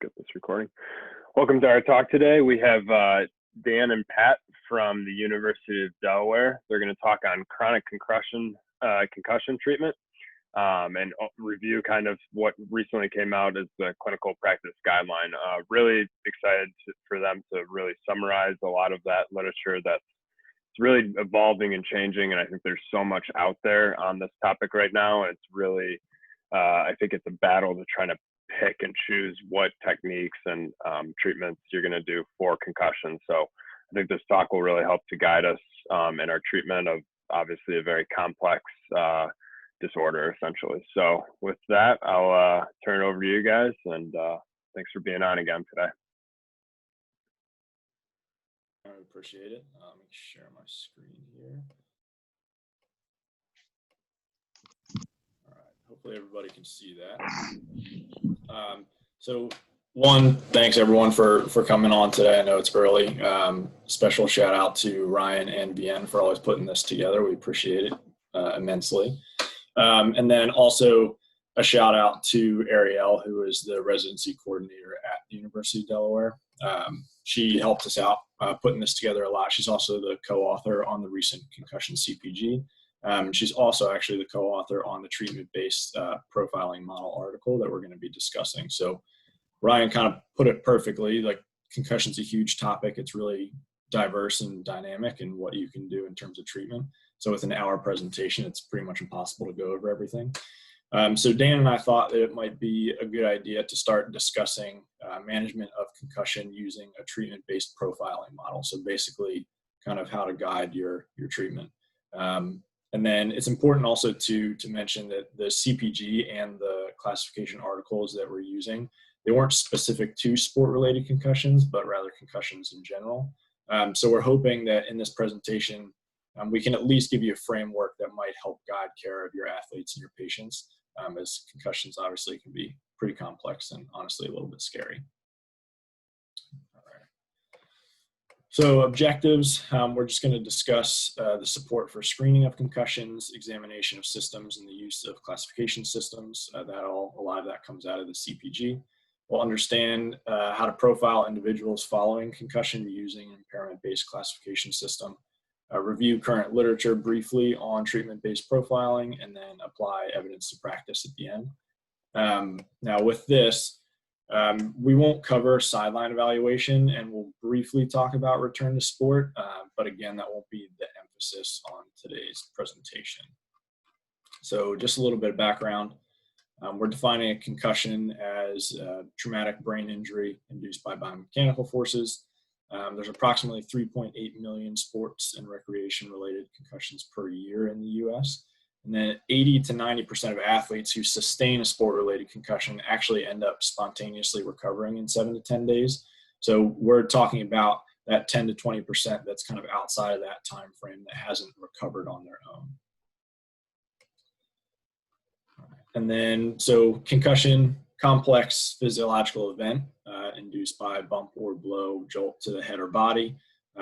get this recording. Welcome to our talk today. We have Dan and Pat from the University of Delaware. They're going to talk on chronic concussion treatment and review kind of what recently came out as the clinical practice guideline. Really excited for them to really summarize a lot of that literature that's really evolving and changing. And I think there's so much out there on this topic right now. And it's really, I think it's a battle to try to pick and choose what techniques and treatments you're going to do for concussion. So I think this talk will really help to guide us in our treatment of obviously a very complex disorder, essentially. So with that, I'll turn it over to you guys, and thanks for being on again today. I appreciate it. Let me share my screen here. All right, hopefully everybody can see that. So one, thanks everyone for coming on today. I know it's early. Special shout out to Ryan and BN for always putting this together. We appreciate it immensely. And then also a shout out to Ariel, who is the residency coordinator at the University of Delaware. She helped us out putting this together a lot. She's also the co-author on the recent Concussion CPG. She's also actually the co-author on the treatment-based profiling model article that we're going to be discussing. So Ryan kind of put it perfectly, like concussion's a huge topic. It's really diverse and dynamic in what you can do in terms of treatment. So with an hour presentation, it's pretty much impossible to go over everything. So Dan and I thought that it might be a good idea to start discussing management of concussion using a treatment-based profiling model. So basically kind of how to guide your treatment. And then it's important also to mention that the CPG and the classification articles that we're using, they weren't specific to sport-related concussions, but rather concussions in general. So we're hoping that in this presentation, we can at least give you a framework that might help guide care of your athletes and your patients, as concussions obviously can be pretty complex and honestly a little bit scary. All right. So objectives, we're just going to discuss the support for screening of concussions, examination of systems, and the use of classification systems. A lot of that comes out of the CPG. We'll understand how to profile individuals following concussion using an impairment-based classification system. Review current literature briefly on treatment-based profiling, and then apply evidence to practice at the end. Now with this, we won't cover sideline evaluation, and we'll briefly talk about return to sport, but again, that won't be the emphasis on today's presentation. So just a little bit of background. We're defining a concussion as traumatic brain injury induced by biomechanical forces. There's approximately 3.8 million sports and recreation-related concussions per year in the U.S. And then 80 to 90% of athletes who sustain a sport-related concussion actually end up spontaneously recovering in 7 to 10 days. So we're talking about that 10 to 20% that's kind of outside of that time frame that hasn't recovered on their own. And then, so concussion, complex physiological event induced by a bump or blow, jolt to the head or body,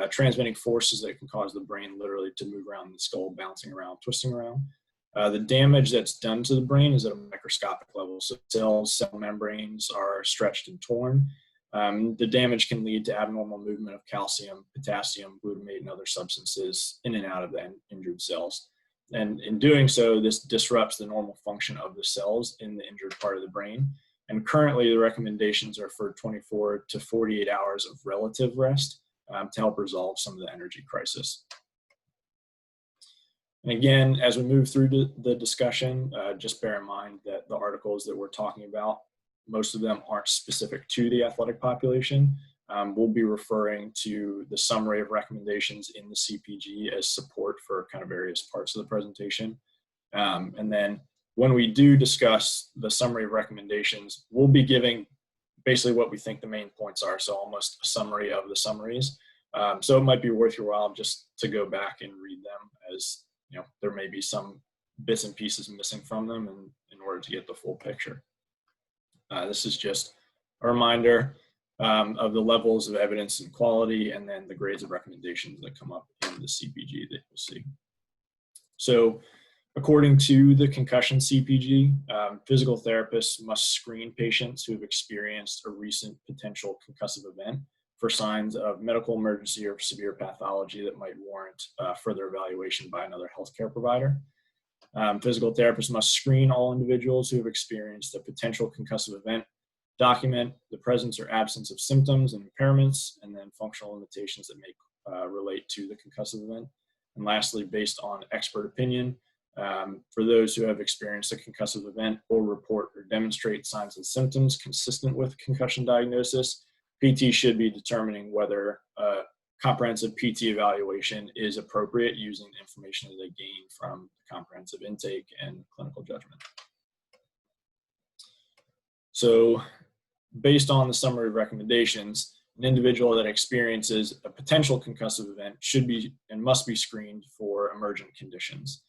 transmitting forces that can cause the brain literally to move around the skull, bouncing around, twisting around. The damage that's done to the brain is at a microscopic level. So cells, cell membranes are stretched and torn. The damage can lead to abnormal movement of calcium, potassium, glutamate, and other substances in and out of the injured cells. And in doing so, this disrupts the normal function of the cells in the injured part of the brain. And currently, the recommendations are for 24 to 48 hours of relative rest to help resolve some of the energy crisis. And again, as we move through the discussion, just bear in mind that the articles that we're talking about, most of them aren't specific to the athletic population. We'll be referring to the summary of recommendations in the CPG as support for kind of various parts of the presentation. And then when we do discuss the summary of recommendations, we'll be giving basically what we think the main points are. So almost a summary of the summaries. So it might be worth your while just to go back and read them, as you know, there may be some bits and pieces missing from them in order to get the full picture. This is just a reminder of the levels of evidence and quality, and then the grades of recommendations that come up in the CPG that you'll see. So According to the Concussion CPG, physical therapists must screen patients who have experienced a recent potential concussive event for signs of medical emergency or severe pathology that might warrant further evaluation by another healthcare provider. Physical therapists must screen all individuals who have experienced a potential concussive event, document the presence or absence of symptoms and impairments, and then functional limitations that may relate to the concussive event. And lastly, based on expert opinion, for those who have experienced a concussive event or report or demonstrate signs and symptoms consistent with concussion diagnosis, PT should be determining whether a comprehensive PT evaluation is appropriate using the information that they gain from comprehensive intake and clinical judgment. So based on the summary of recommendations, an individual that experiences a potential concussive event should be and must be screened for emergent conditions.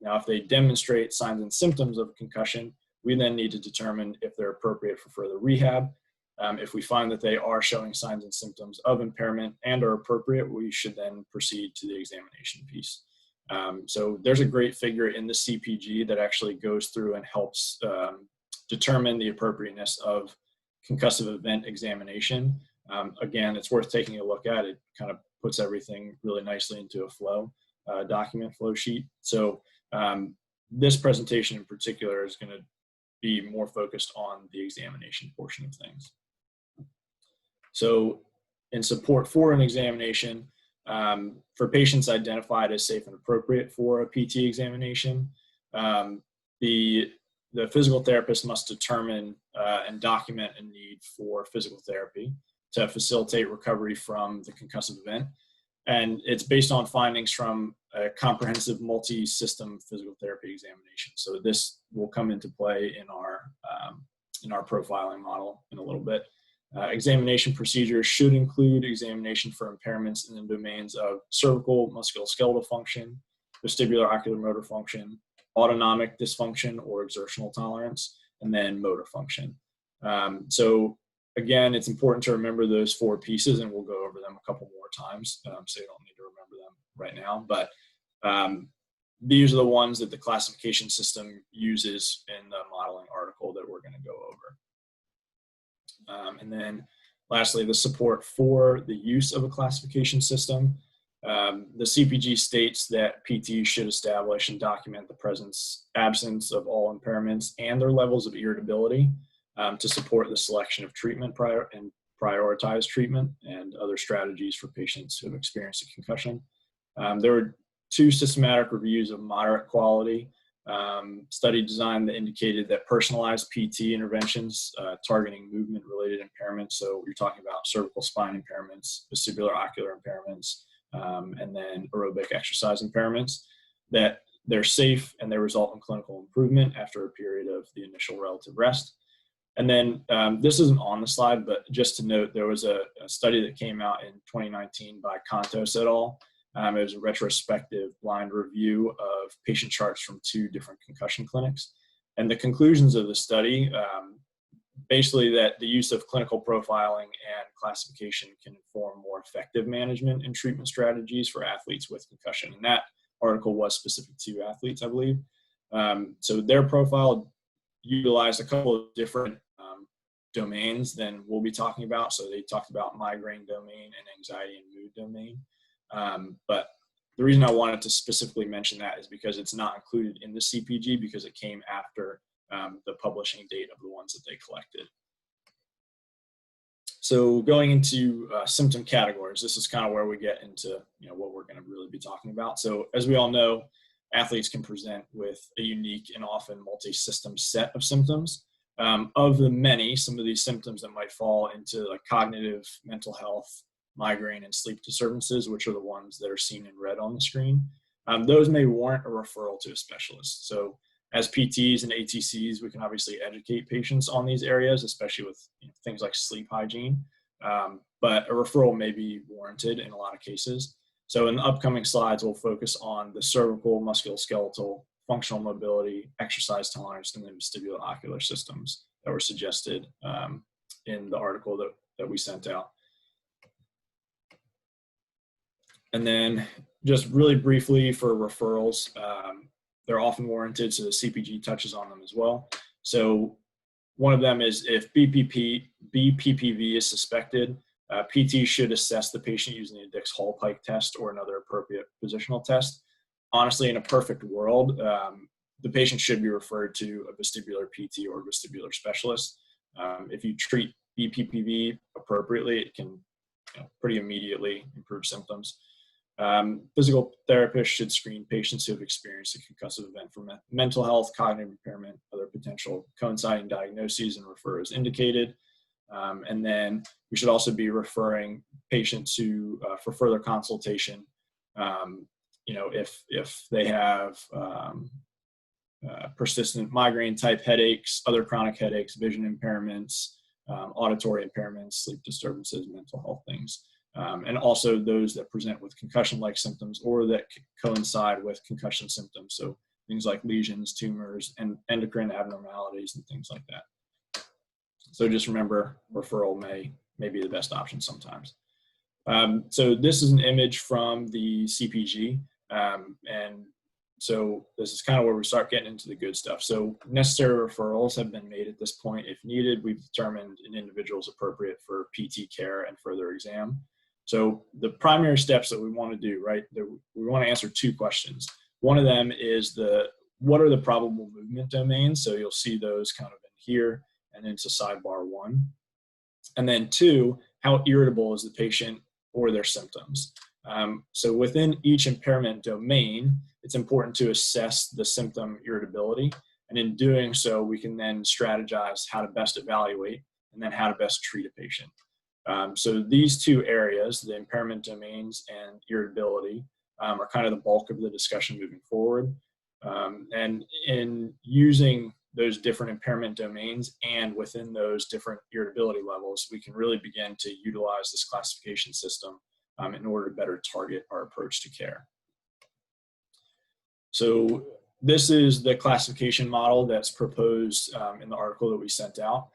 Now, if they demonstrate signs and symptoms of concussion, we then need to determine if they're appropriate for further rehab. If we find that they are showing signs and symptoms of impairment and are appropriate, we should then proceed to the examination piece. So there's a great figure in the CPG that actually goes through and helps determine the appropriateness of concussive event examination. Again, it's worth taking a look at. It kind of puts everything really nicely into a flow document flow sheet. So this presentation in particular is going to be more focused on the examination portion of things. So in support for an examination, for patients identified as safe and appropriate for a PT examination, the physical therapist must determine and document a need for physical therapy to facilitate recovery from the concussive event. And it's based on findings from a comprehensive multi-system physical therapy examination. So this will come into play in our profiling model in a little bit. Examination procedures should include examination for impairments in the domains of cervical musculoskeletal function, vestibular ocular motor function, autonomic dysfunction or exertional tolerance, and then motor function. So again, it's important to remember those four pieces, and we'll go over them a couple more times, so you don't need to remember them right now. But these are the ones that the classification system uses in the modeling article that we're going to go over. And then lastly, the support for the use of a classification system. The CPG states that PT should establish and document the presence, absence of all impairments and their levels of irritability to support the selection of treatment and prioritize treatment and other strategies for patients who have experienced a concussion. There were 2 systematic reviews of moderate quality study design that indicated that personalized PT interventions targeting movement-related impairments, so you're talking about cervical spine impairments, vestibular ocular impairments, and then aerobic exercise impairments, that they're safe and they result in clinical improvement after a period of the initial relative rest. And then this isn't on the slide, but just to note, there was a study that came out in 2019 by Contos et al. It was a retrospective blind review of patient charts from 2 different concussion clinics. And the conclusions of the study, basically that the use of clinical profiling and classification can inform more effective management and treatment strategies for athletes with concussion. And that article was specific to athletes, I believe. So their profile utilized a couple of different domains than we'll be talking about. So they talked about migraine domain and anxiety and mood domain. But the reason I wanted to specifically mention that is because it's not included in the CPG because it came after the publishing date of the ones that they collected. So going into symptom categories, this is kind of where we get into what we're going to really be talking about. So as we all know, athletes can present with a unique and often multi-system set of symptoms. Of the many, some of these symptoms that might fall into like cognitive, mental health, migraine, and sleep disturbances, which are the ones that are seen in red on the screen, those may warrant a referral to a specialist. So as PTs and ATCs, we can obviously educate patients on these areas, especially with things like sleep hygiene, but a referral may be warranted in a lot of cases. So in the upcoming slides, we'll focus on the cervical, musculoskeletal, functional mobility, exercise tolerance, and then vestibular ocular systems that were suggested in the article that we sent out. And then just really briefly for referrals, They're often warranted, so the CPG touches on them as well. So one of them is if BPPV is suspected, PT should assess the patient using the Dix-Hallpike test or another appropriate positional test. Honestly, in a perfect world, the patient should be referred to a vestibular PT or vestibular specialist. If you treat BPPV appropriately, it can pretty immediately improve symptoms. Physical therapists should screen patients who have experienced a concussive event for mental health, cognitive impairment, other potential coinciding diagnoses, and refer as indicated. And then we should also be referring patients who for further consultation. If they have persistent migraine type headaches, other chronic headaches, vision impairments, auditory impairments, sleep disturbances, mental health things. And also those that present with concussion-like symptoms or that coincide with concussion symptoms. So things like lesions, tumors, and endocrine abnormalities and things like that. So just remember, referral may be the best option sometimes. So this is an image from the CPG. And so this is kind of where we start getting into the good stuff. So necessary referrals have been made at this point. If needed, we've determined an individual is appropriate for PT care and further exam. So the primary steps that we want to do, right, we want to answer two questions. One of them is what are the probable movement domains? So you'll see those kind of in here and into sidebar 1. And then 2, how irritable is the patient or their symptoms? So within each impairment domain, it's important to assess the symptom irritability. And in doing so, we can then strategize how to best evaluate and then how to best treat a patient. So these two areas, the impairment domains and irritability, are kind of the bulk of the discussion moving forward. And in using those different impairment domains and within those different irritability levels, we can really begin to utilize this classification system in order to better target our approach to care. So this is the classification model that's proposed in the article that we sent out.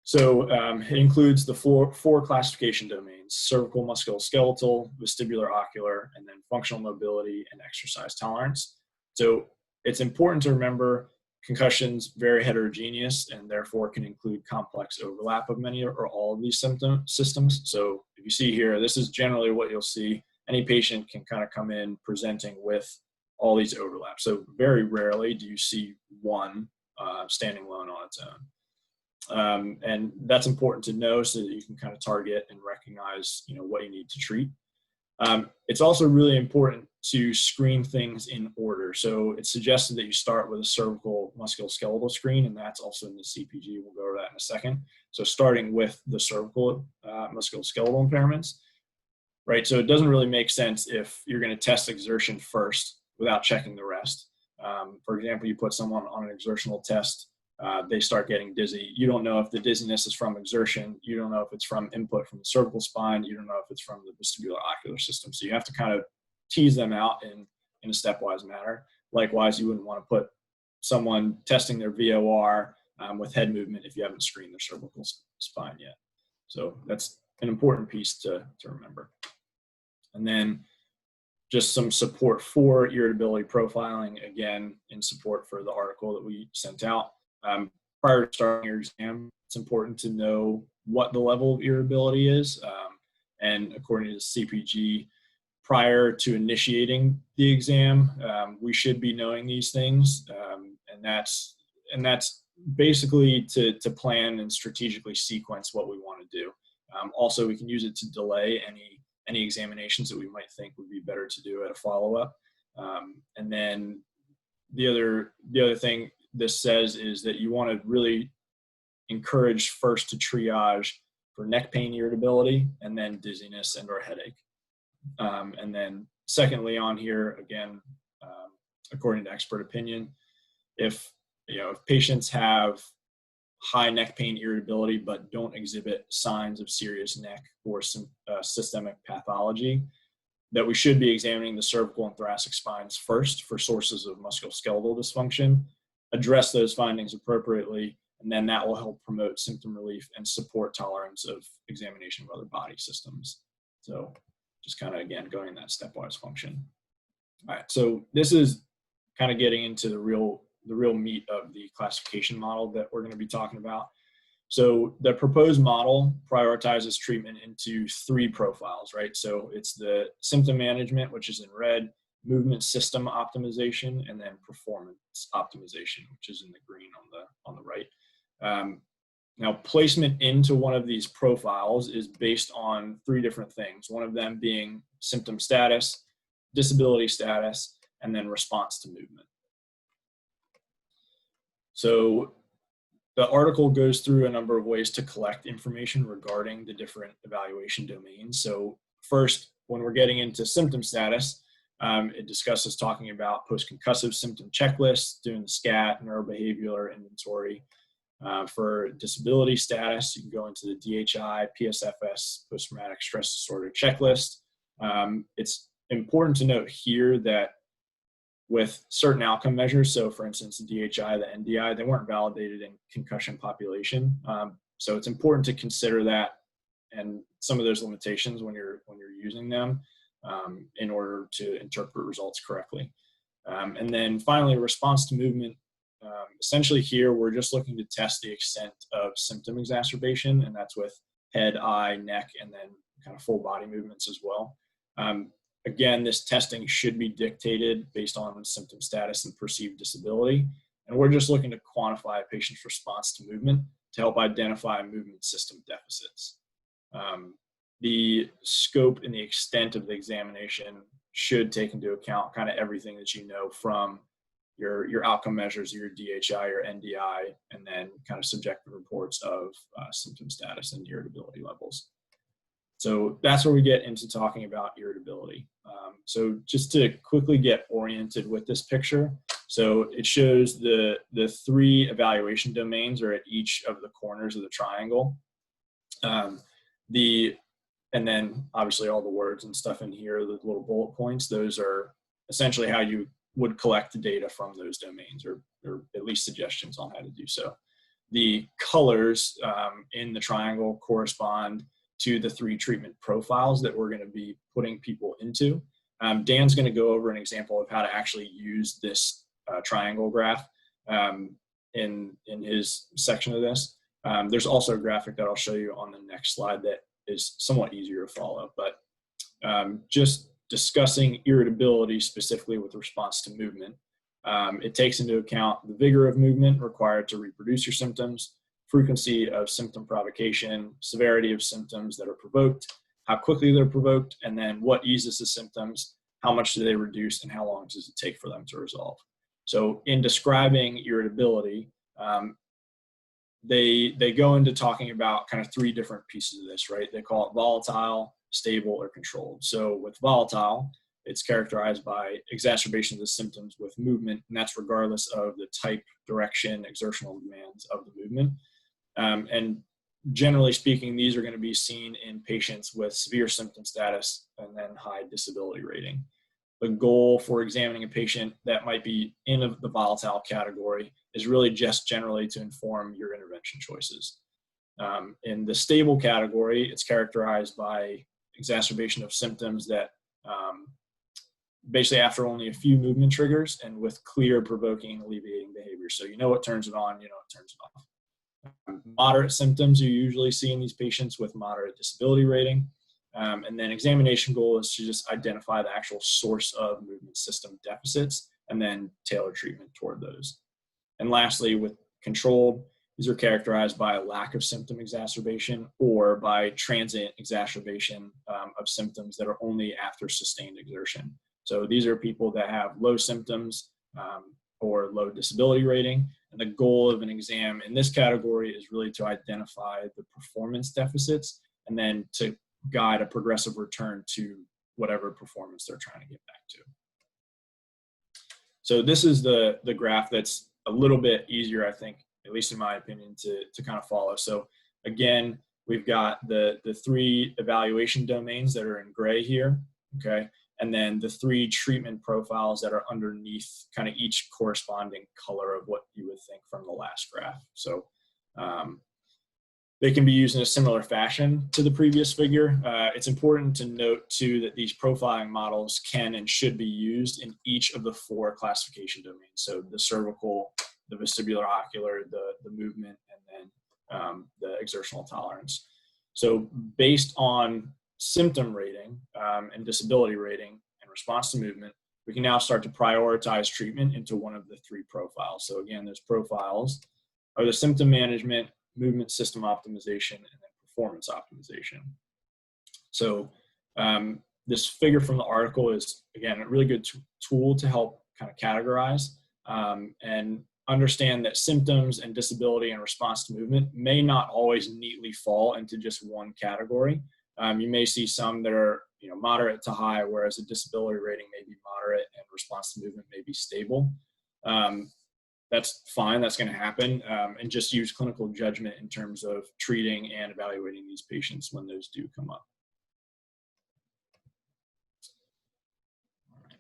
So it includes the four classification domains: cervical musculoskeletal, vestibular ocular, and then functional mobility and exercise tolerance. So it's important to remember concussion's very heterogeneous and therefore can include complex overlap of many or all of these systems. So if you see here, this is generally what you'll see. Any patient can kind of come in presenting with all these overlaps. So very rarely do you see one standing alone on its own. And that's important to know so that you can kind of target and recognize, what you need to treat. It's also really important to screen things in order. So it's suggested that you start with a cervical musculoskeletal screen, and that's also in the CPG. We'll go over that in a second. So starting with the cervical musculoskeletal impairments, right? So it doesn't really make sense if you're going to test exertion first without checking the rest. For example, you put someone on an exertional test, they start getting dizzy. You don't know if the dizziness is from exertion. You don't know if it's from input from the cervical spine. You don't know if it's from the vestibular ocular system. So you have to kind of tease them out in a stepwise manner. Likewise, you wouldn't want to put someone testing their VOR with head movement if you haven't screened their cervical spine yet. So that's an important piece to remember. And then just some support for irritability profiling, again, in support for the article that we sent out. Prior to starting your exam, it's important to know what the level of irritability is. And according to the CPG, prior to initiating the exam, we should be knowing these things. And that's basically to plan and strategically sequence what we want to do. Also, we can use it to delay any examinations that we might think would be better to do at a follow-up. And then the other thing this says is that you want to really encourage first to triage for neck pain irritability and then dizziness and or headache. And then secondly on here, again, according to expert opinion, if patients have high neck pain irritability but don't exhibit signs of serious neck or systemic pathology, that we should be examining the cervical and thoracic spines first for sources of musculoskeletal dysfunction, address those findings appropriately, and then that will help promote symptom relief and support tolerance of examination of other body systems. So just kind of, again, going in that stepwise function. All right, so this is kind of getting into the real meat of the classification model that we're going to be talking about. So the proposed model prioritizes treatment into 3 profiles, right? So it's the symptom management, which is in red, movement system optimization, and then performance optimization, which is in the green on the right. Now, placement into one of these profiles is based on 3 different things. One of them being symptom status, disability status, and then response to movement. So the article goes through a number of ways to collect information regarding the different evaluation domains. So first, when we're getting into symptom status, it discusses talking about post-concussive symptom checklists, doing the SCAT, neurobehavioral inventory. For disability status, you can go into the DHI, PSFS, post-traumatic stress disorder checklist. It's important to note here that with certain outcome measures, so for instance, the DHI, the NDI, they weren't validated in concussion population. So it's important to consider that and some of those limitations when you're using them in order to interpret results correctly. And then finally, response to movement. Essentially here, we're just looking to test the extent of symptom exacerbation, and that's with head, eye, neck, and then kind of full body movements as well. Again, this testing should be dictated based on symptom status and perceived disability. And we're just looking to quantify a patient's response to movement to help identify movement system deficits. The scope and the extent of the examination should take into account kind of everything that you know from your outcome measures, your DHI, your NDI, and then kind of subjective reports of symptom status and irritability levels. So that's where we get into talking about irritability. So just to quickly get oriented with this picture, so it shows the 3 evaluation domains are at each of the corners of the triangle. And then obviously all the words and stuff in here, the little bullet points, those are essentially how you would collect the data from those domains, or at least suggestions on how to do so. The colors in the triangle correspond to the 3 treatment profiles that we're going to be putting people into. Dan's going to go over an example of how to actually use this triangle graph in his section of this. There's also a graphic that I'll show you on the next slide that is somewhat easier to follow, but just discussing irritability specifically with response to movement. It takes into account the vigor of movement required to reproduce your symptoms, frequency of symptom provocation, severity of symptoms that are provoked, how quickly they're provoked, and then what eases the symptoms, how much do they reduce, and how long does it take for them to resolve. So in describing irritability, they go into talking about kind of 3 different pieces of this, right? They call it volatile, stable, or controlled. So with volatile, it's characterized by exacerbation of the symptoms with movement, and that's regardless of the type, direction, exertional demands of the movement. And generally speaking, these are going to be seen in patients with severe symptom status and then high disability rating. The goal for examining a patient that might be in the volatile category is really just generally to inform your intervention choices. In the stable category, it's characterized by exacerbation of symptoms that basically after only a few movement triggers and with clear provoking and alleviating behavior. So you know what turns it on, you know what turns it off. Moderate symptoms you usually see in these patients with moderate disability rating. And then examination goal is to just identify the actual source of movement system deficits and then tailor treatment toward those. And lastly, with controlled, these are characterized by a lack of symptom exacerbation or by transient exacerbation of symptoms that are only after sustained exertion. So these are people that have low symptoms or low disability rating. And the goal of an exam in this category is really to identify the performance deficits and then to guide a progressive return to whatever performance they're trying to get back to. So this is the graph that's a little bit easier, I think, at least in my opinion, to kind of follow. So again, we've got the 3 evaluation domains that are in gray here, okay? And then the 3 treatment profiles that are underneath kind of each corresponding color of what you would think from the last graph. So They can be used in a similar fashion to the previous figure. It's important to note too that these profiling models can and should be used in each of the 4 classification domains. So the cervical, the vestibular ocular, the movement, and then the exertional tolerance. So based on symptom rating and disability rating and response to movement, we can now start to prioritize treatment into one of the 3 profiles. So again, those profiles are the symptom management, movement system optimization, and then performance optimization. So this figure from the article is, again, a really good tool to help kind of categorize and understand that symptoms and disability and response to movement may not always neatly fall into just one category. You may see some that are moderate to high, whereas a disability rating may be moderate and response to movement may be stable. That's fine, that's going to happen, and just use clinical judgment in terms of treating and evaluating these patients when those do come up.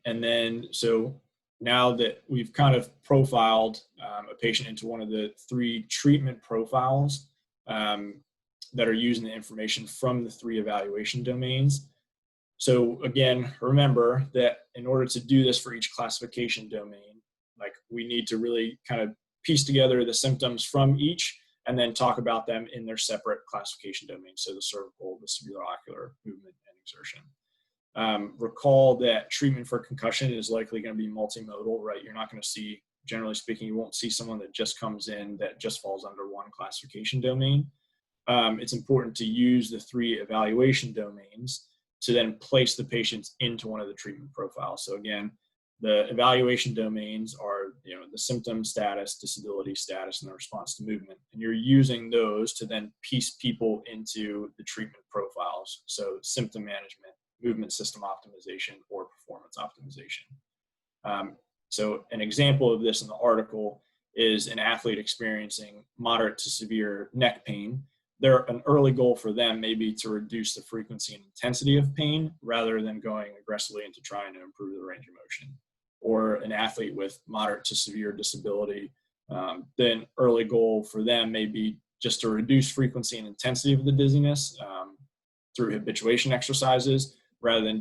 And then, so now that we've kind of profiled a patient into one of the 3 treatment profiles that are using the information from the 3 evaluation domains. So again, remember that in order to do this for each classification domain, like we need to really kind of piece together the symptoms from each and then talk about them in their separate classification domains. So the cervical, vestibular, ocular, movement, and exertion. Recall that treatment for concussion is likely going to be multimodal, right? You're not going to see, generally speaking, you won't see someone that just comes in that just falls under one classification domain. It's important to use the 3 evaluation domains to then place the patients into one of the treatment profiles. So again, the evaluation domains are, the symptom status, disability status, and the response to movement. And you're using those to then piece people into the treatment profiles. So symptom management, movement system optimization, or performance optimization. So an example of this in the article is an athlete experiencing moderate to severe neck pain. An early goal for them may be to reduce the frequency and intensity of pain rather than going aggressively into trying to improve the range of motion. Or an athlete with moderate to severe disability, then early goal for them may be just to reduce frequency and intensity of the dizziness through habituation exercises rather than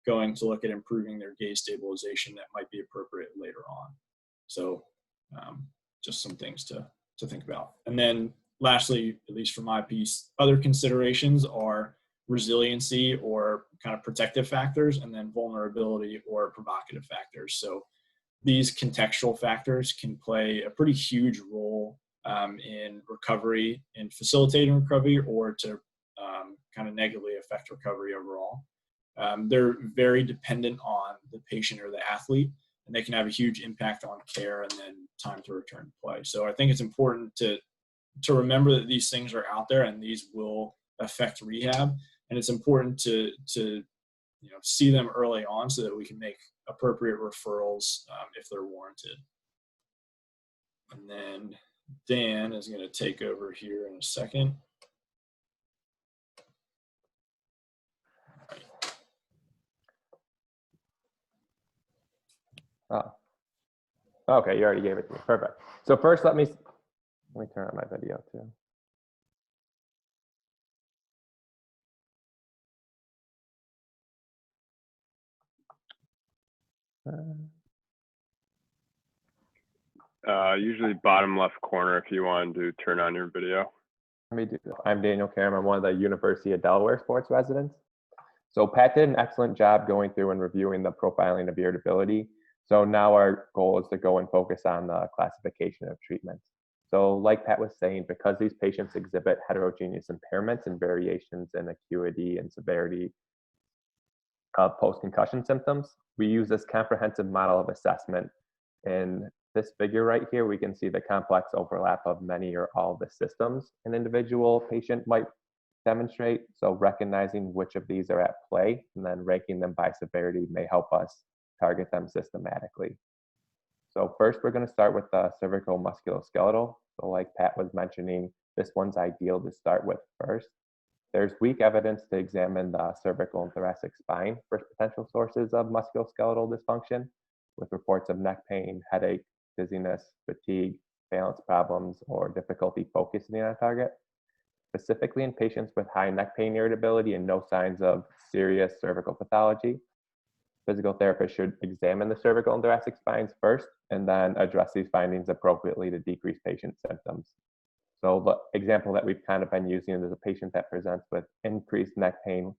going to look at improving their gaze stabilization that might be appropriate later on. So just some things to think about. And then lastly, at least for my piece, other considerations are resiliency or kind of protective factors, and then vulnerability or provocative factors. So these contextual factors can play a pretty huge role in recovery, in facilitating recovery, or to kind of negatively affect recovery overall. They're very dependent on the patient or the athlete, and they can have a huge impact on care and then time to return to play. So I think it's important to remember that these things are out there and these will affect rehab. And it's important to see them early on so that we can make appropriate referrals if they're warranted. And then Dan is going to take over here in a second. Oh, okay, you already gave it to me. Perfect. So first, let me turn on my video too. Usually bottom left corner if you want to turn on your video. Let me do that. I'm Daniel Karam. I'm one of the University of Delaware sports residents. So Pat did an excellent job going through and reviewing the profiling of irritability. So now our goal is to go and focus on the classification of treatments. So like Pat was saying, because these patients exhibit heterogeneous impairments and variations in acuity and severity of post-concussion symptoms, we use this comprehensive model of assessment. In this figure right here, we can see the complex overlap of many or all of the systems an individual patient might demonstrate. So recognizing which of these are at play and then ranking them by severity may help us target them systematically. So first, we're going to start with the cervical musculoskeletal. So like Pat was mentioning, this one's ideal to start with first. There's weak evidence to examine the cervical and thoracic spine for potential sources of musculoskeletal dysfunction, with reports of neck pain, headache, dizziness, fatigue, balance problems, or difficulty focusing on a target. specifically in patients with high neck pain irritability and no signs of serious cervical pathology. Physical therapists should examine the cervical and thoracic spines first and then address these findings appropriately to decrease patient symptoms. So the example that we've kind of been using is a patient that presents with increased neck pain.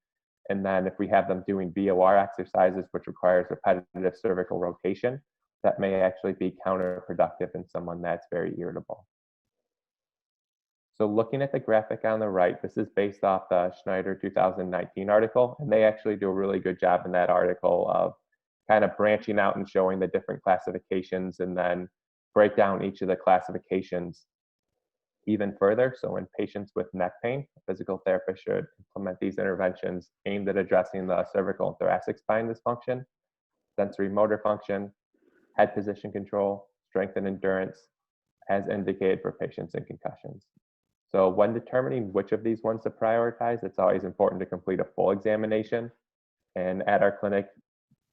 And then if we have them doing VOR exercises, which requires repetitive cervical rotation, that may actually be counterproductive in someone that's very irritable. So looking at the graphic on the right, this is based off the Schneider 2019 article, and they actually do a really good job in that article of kind of branching out and showing the different classifications and then break down each of the classifications even further. So in patients with neck pain, a physical therapist should implement these interventions aimed at addressing the cervical and thoracic spine dysfunction, sensory motor function, head position control, strength and endurance, as indicated for patients in concussions. So when determining which of these ones to prioritize, it's always important to complete a full examination. And at our clinic,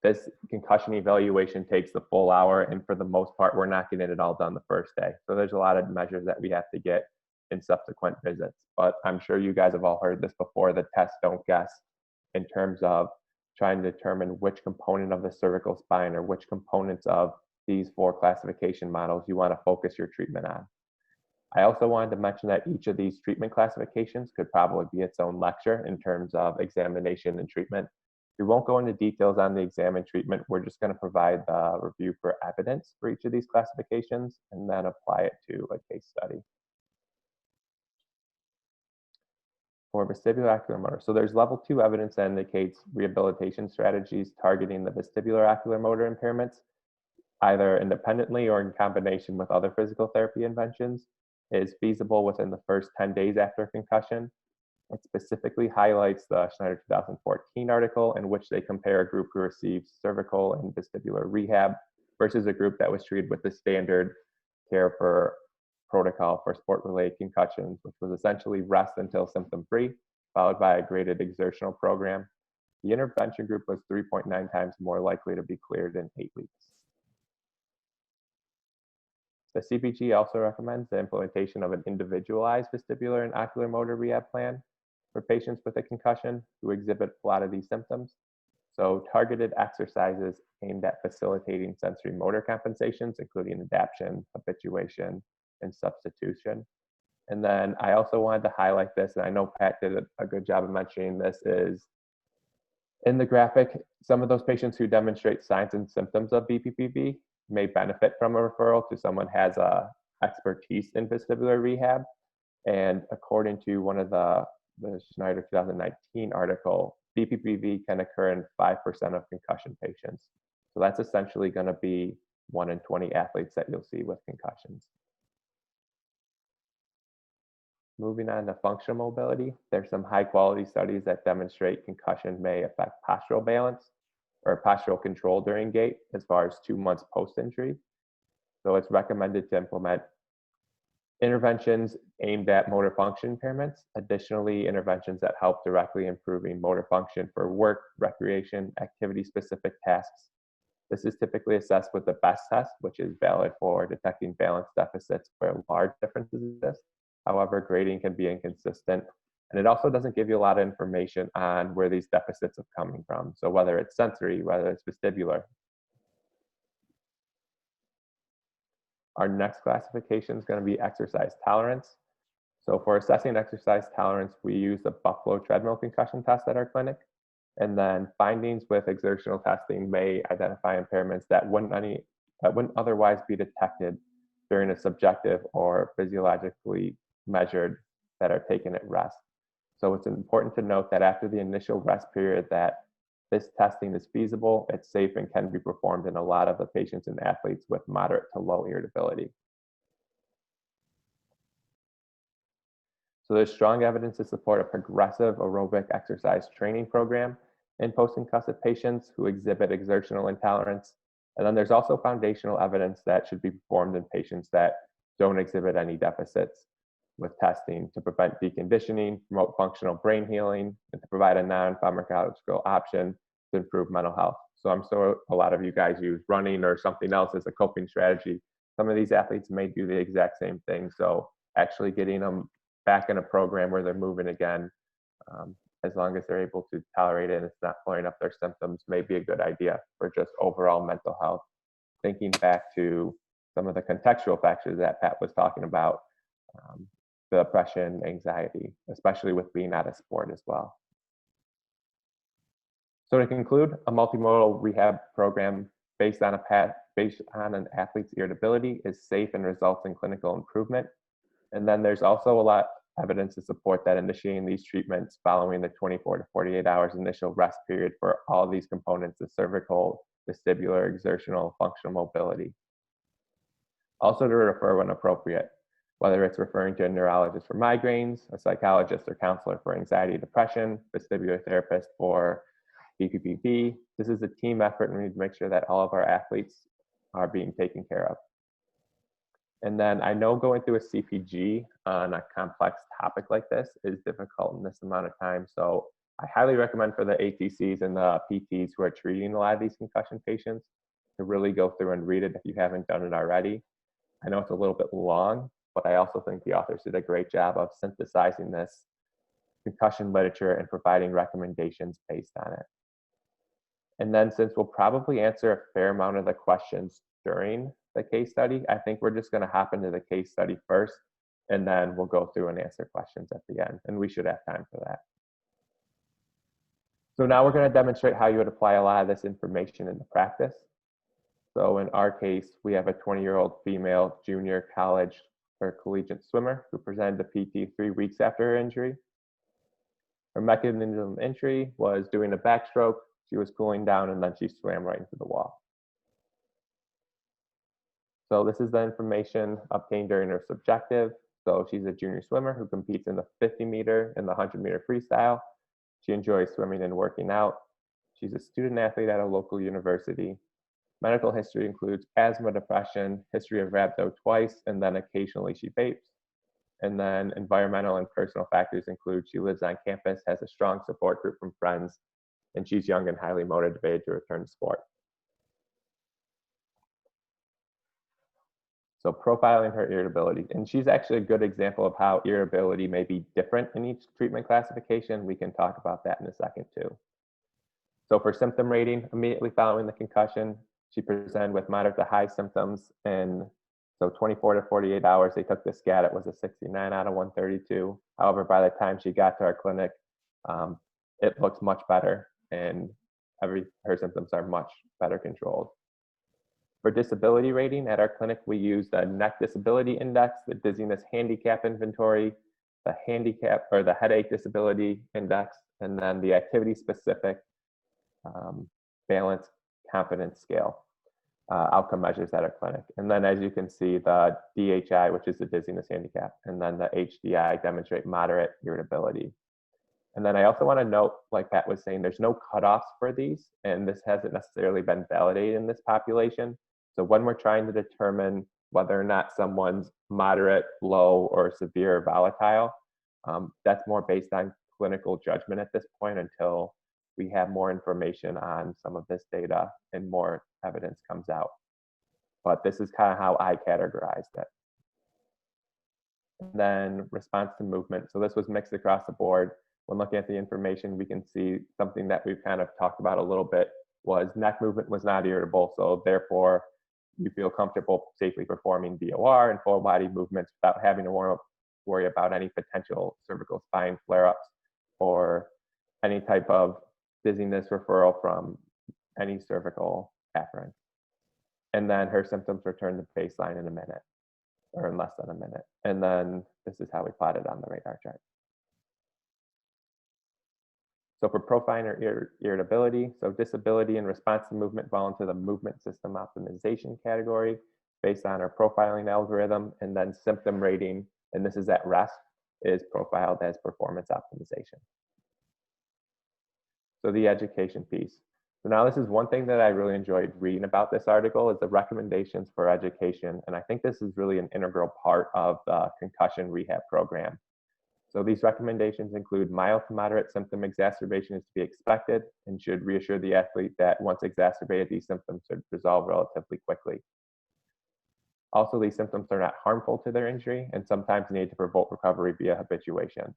this concussion evaluation takes the full hour, and for the most part, we're not getting it all done the first day. So there's a lot of measures that we have to get in subsequent visits. But I'm sure you guys have all heard this before, the test don't guess, in terms of trying to determine which component of the cervical spine or which components of these 4 classification models you want to focus your treatment on. I also wanted to mention that each of these treatment classifications could probably be its own lecture in terms of examination and treatment. We won't go into details on the exam and treatment. We're just going to provide the review for evidence for each of these classifications and then apply it to a case study. For vestibular ocular motor, so there's level 2 evidence that indicates rehabilitation strategies targeting the vestibular ocular motor impairments, either independently or in combination with other physical therapy interventions, is feasible within the first 10 days after concussion. It specifically highlights the Schneider 2014 article in which they compare a group who received cervical and vestibular rehab versus a group that was treated with the standard care for protocol for sport-related concussions, which was essentially rest until symptom-free, followed by a graded exertional program. The intervention group was 3.9 times more likely to be cleared in 8 weeks. The CPG also recommends the implementation of an individualized vestibular and ocular motor rehab plan for patients with a concussion who exhibit a lot of these symptoms. So targeted exercises aimed at facilitating sensory motor compensations, including adaptation, habituation, and substitution. And then I also wanted to highlight this, and I know Pat did a good job of mentioning this, is in the graphic, some of those patients who demonstrate signs and symptoms of BPPV may benefit from a referral to someone who has expertise in vestibular rehab. And according to one of the Schneider 2019 article, BPPV can occur in 5% of concussion patients. So that's essentially going to be 1 in 20 athletes that you'll see with concussions. Moving on to functional mobility, there's some high quality studies that demonstrate concussion may affect postural balance or postural control during gait as far as 2 months post-injury. So it's recommended to implement interventions aimed at motor function impairments. Additionally, interventions that help directly improving motor function for work, recreation, activity-specific tasks. This is typically assessed with the BEST test, which is valid for detecting balance deficits where large differences exist. However, grading can be inconsistent, and it also doesn't give you a lot of information on where these deficits are coming from. So whether it's sensory, whether it's vestibular. Our next classification is going to be exercise tolerance. So for assessing exercise tolerance, we use the Buffalo treadmill concussion test at our clinic. And then findings with exertional testing may identify impairments that wouldn't otherwise be detected during a subjective or physiologically measured that are taken at rest. So it's important to note that after the initial rest period that this testing is feasible, it's safe, and can be performed in a lot of the patients and athletes with moderate to low irritability. So there's strong evidence to support a progressive aerobic exercise training program in post-concussive patients who exhibit exertional intolerance. And then there's also foundational evidence that should be performed in patients that don't exhibit any deficits with testing to prevent deconditioning, promote functional brain healing, and to provide a non-pharmacological option to improve mental health. So I'm sure a lot of you guys use running or something else as a coping strategy. Some of these athletes may do the exact same thing. So actually getting them back in a program where they're moving again, as long as they're able to tolerate it and it's not flaring up their symptoms, may be a good idea for just overall mental health. Thinking back to some of the contextual factors that Pat was talking about, the depression, anxiety, especially with being out of sport as well. So to conclude, a multimodal rehab program based on an athlete's irritability is safe and results in clinical improvement. And then there's also a lot of evidence to support that initiating these treatments following the 24 to 48 hours initial rest period for all these components, the cervical, vestibular, exertional, functional mobility. Also to refer when appropriate, whether it's referring to a neurologist for migraines, a psychologist or counselor for anxiety, depression, vestibular therapist for BPPV. This is a team effort, and we need to make sure that all of our athletes are being taken care of. And then I know going through a CPG on a complex topic like this is difficult in this amount of time. So I highly recommend for the ATCs and the PTs who are treating a lot of these concussion patients to really go through and read it if you haven't done it already. I know it's a little bit long, but I also think the authors did a great job of synthesizing this concussion literature and providing recommendations based on it. And then since we'll probably answer a fair amount of the questions during the case study, I think we're just going to hop into the case study first, and then we'll go through and answer questions at the end, and we should have time for that. So now we're going to demonstrate how you would apply a lot of this information into practice. So in our case, we have a 20-year-old female junior college or collegiate swimmer who presented to PT 3 weeks after her injury. Her mechanism of injury was doing a backstroke. She was cooling down, and then she swam right into the wall. So this is the information obtained during her subjective. So she's a junior swimmer who competes in the 50-meter and the 100-meter freestyle. She enjoys swimming and working out. She's a student athlete at a local university. Medical history includes asthma, depression, history of rhabdo twice, and then occasionally she vapes. And then environmental and personal factors include she lives on campus, has a strong support group from friends, and she's young and highly motivated to return to sport. So profiling her irritability, and she's actually a good example of how irritability may be different in each treatment classification. We can talk about that in a second too. So for symptom rating, immediately following the concussion, she presented with moderate to high symptoms, and so 24 to 48 hours, they took the scat. It was a 69 out of 132. However, by the time she got to our clinic, it looks much better, and her symptoms are much better controlled. For disability rating at our clinic, we use the Neck Disability Index, the Dizziness Handicap Inventory, the handicap or the Headache Disability Index, and then the activity-specific Balance Confidence Scale outcome measures at our clinic. And then, as you can see, the DHI, which is the Dizziness Handicap, and then the HDI demonstrate moderate irritability. And then I also want to note, like Pat was saying, there's no cutoffs for these, and this hasn't necessarily been validated in this population. So when we're trying to determine whether or not someone's moderate, low, or severe or volatile, that's more based on clinical judgment at this point until we have more information on some of this data and more evidence comes out. But this is kind of how I categorized it. And then response to movement. So this was mixed across the board. When looking at the information, we can see something that we've kind of talked about a little bit was neck movement was not irritable. So therefore, you feel comfortable safely performing VOR and full body movements without having to worry about any potential cervical spine flare-ups or any type of dizziness referral from any cervical afferent. And then her symptoms return to baseline in a minute or in less than a minute. And then this is how we plotted on the radar chart. So for profiling or irritability, so disability and response to movement fall into the movement system optimization category based on our profiling algorithm, and then symptom rating, and this is at rest, is profiled as performance optimization. So the education piece. So now this is one thing that I really enjoyed reading about this article is the recommendations for education, and I think this is really an integral part of the concussion rehab program. So these recommendations include mild to moderate symptom exacerbation is to be expected and should reassure the athlete that once exacerbated, these symptoms should resolve relatively quickly. Also, these symptoms are not harmful to their injury and sometimes need to provoke recovery via habituation.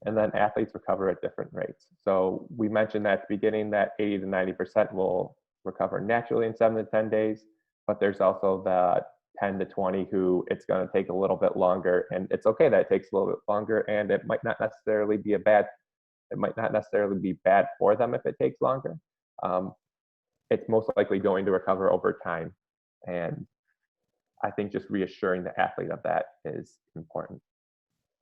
And then athletes recover at different rates. So we mentioned at the beginning that 80 to 90% will recover naturally in 7 to 10 days, but there's also the 10 to 20 who it's going to take a little bit longer, and it's okay that it takes a little bit longer, and it might not necessarily be bad for them if it takes longer. It's most likely going to recover over time, and I think just reassuring the athlete of that is important.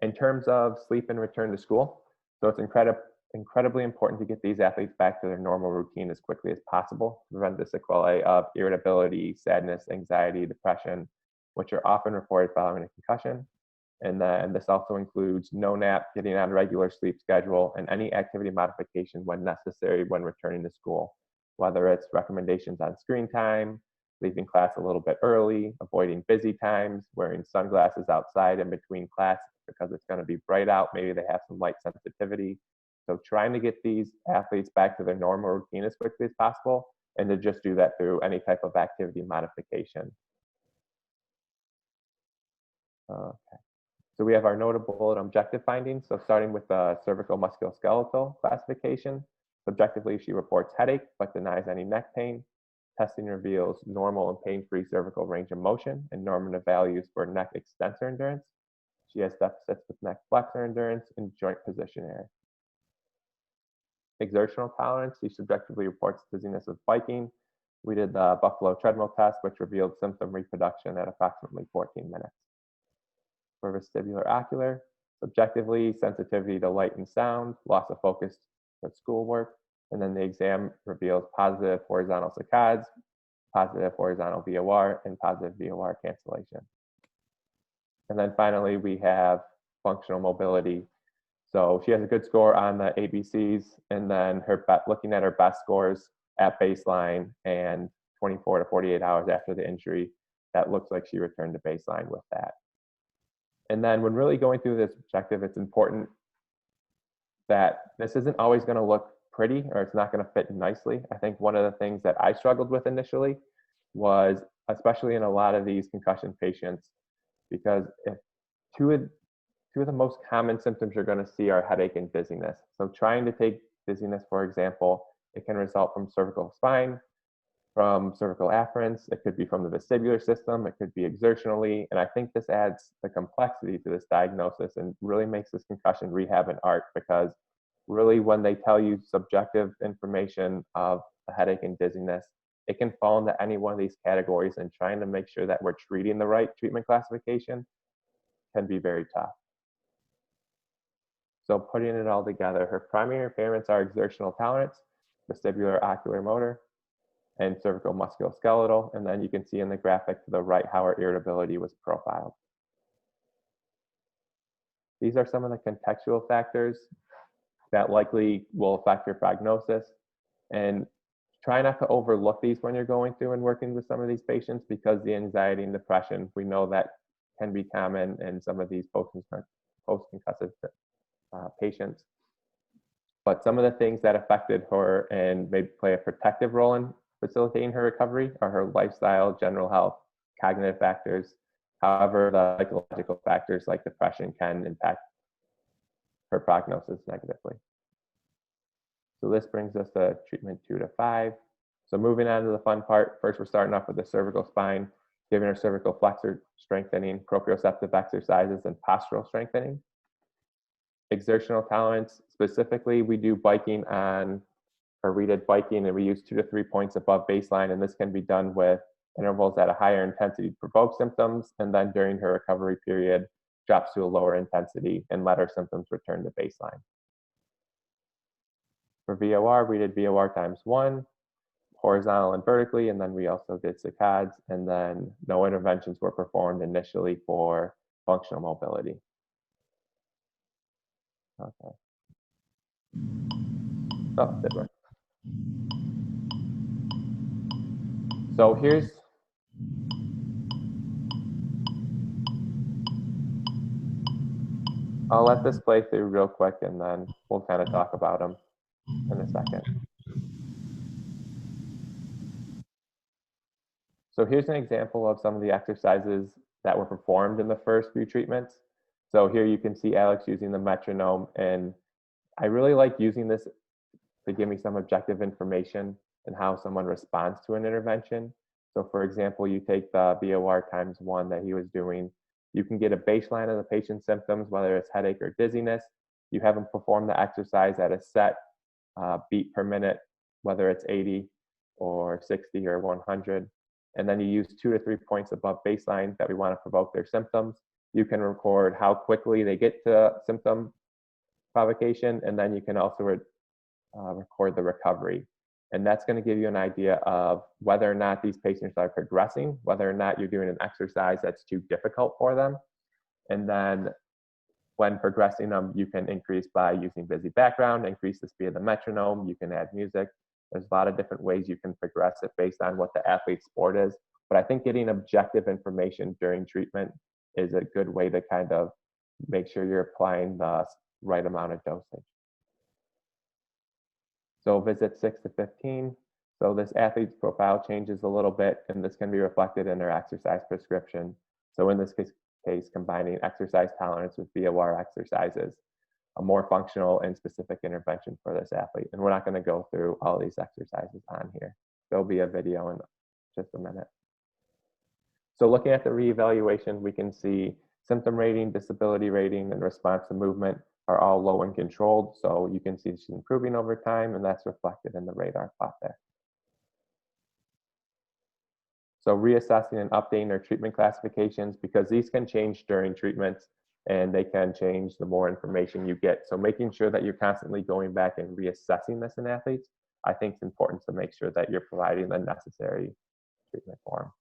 In terms of sleep and return to school, so it's incredibly important to get these athletes back to their normal routine as quickly as possible to prevent the sequelae of irritability, sadness, anxiety, depression, which are often reported following a concussion. And then this also includes no nap, getting on a regular sleep schedule, and any activity modification when necessary when returning to school, whether it's recommendations on screen time, leaving class a little bit early, avoiding busy times, wearing sunglasses outside in between class because it's going to be bright out. Maybe they have some light sensitivity. So trying to get these athletes back to their normal routine as quickly as possible, and to just do that through any type of activity modification. Okay. So we have our notable and objective findings. So starting with the cervical musculoskeletal classification, subjectively she reports headache but denies any neck pain. Testing reveals normal and pain-free cervical range of motion and normative values for neck extensor endurance. She has deficits with neck flexor endurance and joint position area. Exertional tolerance, she subjectively reports dizziness with biking. We did the Buffalo treadmill test, which revealed symptom reproduction at approximately 14 minutes. For vestibular ocular, subjectively, sensitivity to light and sound, loss of focus with schoolwork, and then the exam reveals positive horizontal saccades, positive horizontal VOR, and positive VOR cancellation. And then finally, we have functional mobility. So she has a good score on the ABCs, and then looking at her best scores at baseline and 24 to 48 hours after the injury, that looks like she returned to baseline with that. And then when really going through this objective, it's important that this isn't always going to look pretty, or it's not going to fit nicely. I think one of the things that I struggled with initially was, especially in a lot of these concussion patients, because if two of the most common symptoms you're going to see are headache and dizziness. So trying to take dizziness, for example, it can result from cervical spine, from cervical afferents, it could be from the vestibular system, it could be exertionally, and I think this adds the complexity to this diagnosis and really makes this concussion rehab an art, because really when they tell you subjective information of a headache and dizziness, it can fall into any one of these categories, and trying to make sure that we're treating the right treatment classification can be very tough. So putting it all together, her primary impairments are exertional tolerance, vestibular ocular motor, and cervical musculoskeletal. And then you can see in the graphic to the right how her irritability was profiled. These are some of the contextual factors that likely will affect your prognosis. And try not to overlook these when you're going through and working with some of these patients, because the anxiety and depression, we know that can be common in some of these post-concussive patients. But some of the things that affected her and maybe play a protective role in facilitating her recovery are her lifestyle, general health, cognitive factors. However, the psychological factors like depression can impact her prognosis negatively. So this brings us to treatment 2 to 5. So moving on to the fun part, first we're starting off with the cervical spine, giving her cervical flexor strengthening, proprioceptive exercises, and postural strengthening. Exertional tolerance, specifically we do biking on, or we did biking and we use 2 to 3 points above baseline, and this can be done with intervals at a higher intensity to provoke symptoms, and then during her recovery period drops to a lower intensity and let her symptoms return to baseline. For VOR, we did VOR times 1, horizontal and vertically, and then we also did saccades, and then no interventions were performed initially for functional mobility. Okay. Oh, did work. So here's, I'll let this play through real quick, and then we'll kind of talk about them in a second. So here's an example of some of the exercises that were performed in the first few treatments. So here you can see Alex using the metronome, and I really like using this to give me some objective information and how someone responds to an intervention. So for example, you take the VOR ×1 that he was doing, you can get a baseline of the patient's symptoms, whether it's headache or dizziness. You have them perform the exercise at a set beat per minute, whether it's 80 or 60 or 100. And then you use 2 to 3 points above baseline that we want to provoke their symptoms. You can record how quickly they get to symptom provocation, and then you can also record the recovery. And that's going to give you an idea of whether or not these patients are progressing, whether or not you're doing an exercise that's too difficult for them. And then when progressing them, you can increase by using busy background, increase the speed of the metronome, you can add music. There's a lot of different ways you can progress it based on what the athlete's sport is. But I think getting objective information during treatment is a good way to kind of make sure you're applying the right amount of dosage. So visit 6 to 15. So this athlete's profile changes a little bit, and this can be reflected in their exercise prescription. So in this case, combining exercise tolerance with VOR exercises, a more functional and specific intervention for this athlete. And we're not going to go through all these exercises on here. There'll be a video in just a minute. So looking at the reevaluation, we can see symptom rating, disability rating, and response to movement are all low and controlled. So you can see she's improving over time, and that's reflected in the radar plot there. So reassessing and updating their treatment classifications, because these can change during treatments and they can change the more information you get. So making sure that you're constantly going back and reassessing this in athletes, I think it's important to make sure that you're providing the necessary treatment for them.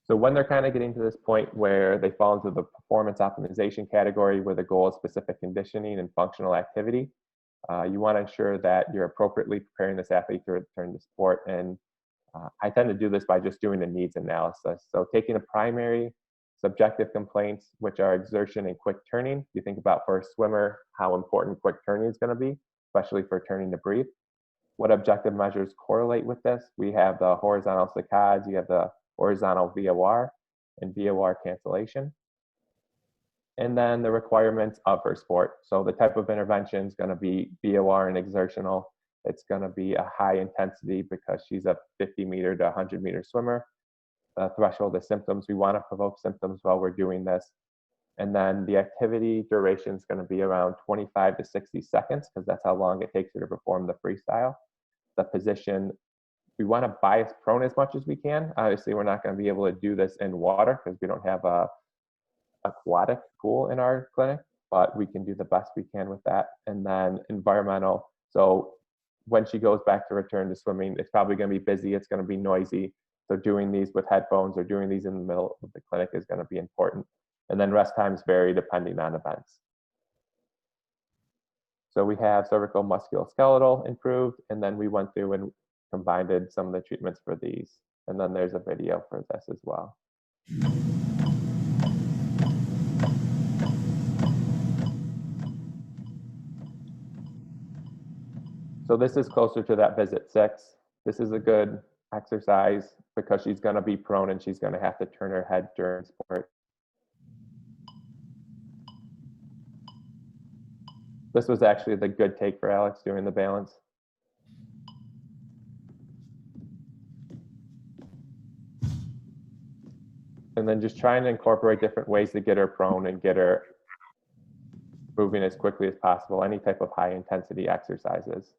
So when they're kind of getting to this point where they fall into the performance optimization category, where the goal is specific conditioning and functional activity, you want to ensure that you're appropriately preparing this athlete to return to sport. And I tend to do this by just doing a needs analysis. So taking a primary subjective complaints, which are exertion and quick turning. You think about for a swimmer, how important quick turning is going to be, especially for turning to breathe. What objective measures correlate with this? We have the horizontal saccades, you have the horizontal VOR and VOR cancellation. And then the requirements of her sport. So the type of intervention is going to be VOR and exertional. It's going to be a high intensity because she's a 50-meter to 100-meter swimmer. The threshold of symptoms, we want to provoke symptoms while we're doing this. And then the activity duration is going to be around 25 to 60 seconds because that's how long it takes her to perform the freestyle. The position, we want to bias prone as much as we can. Obviously, we're not going to be able to do this in water because we don't have a aquatic pool in our clinic, but we can do the best we can with that. And then environmental. So when she goes back to return to swimming, it's probably going to be busy. It's going to be noisy. So doing these with headphones or doing these in the middle of the clinic is going to be important. And then rest times vary depending on events. So we have cervical musculoskeletal improved, and then we went through and combined some of the treatments for these. And then there's a video for this as well. So this is closer to that visit 6. This is a good exercise because she's going to be prone and she's going to have to turn her head during sport. This was actually the good take for Alex doing the balance. And then just trying to incorporate different ways to get her prone and get her moving as quickly as possible, any type of high intensity exercises.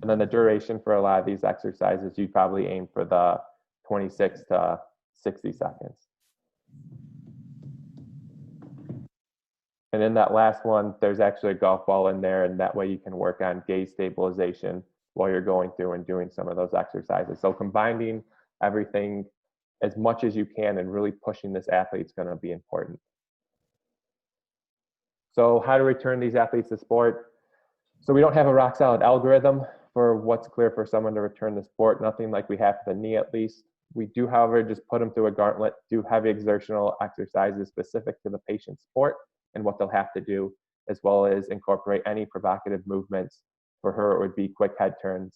And then the duration for a lot of these exercises, you'd probably aim for the 26 to 60 seconds. And in that last one, there's actually a golf ball in there, and that way you can work on gaze stabilization while you're going through and doing some of those exercises. So combining everything as much as you can and really pushing this athlete is going to be important. So how to return these athletes to sport? So we don't have a rock solid algorithm for what's clear for someone to return to sport, nothing like we have for the knee at least. We do, however, just put them through a gauntlet, do heavy exertional exercises specific to the patient's sport and what they'll have to do, as well as incorporate any provocative movements. For her, it would be quick head turns,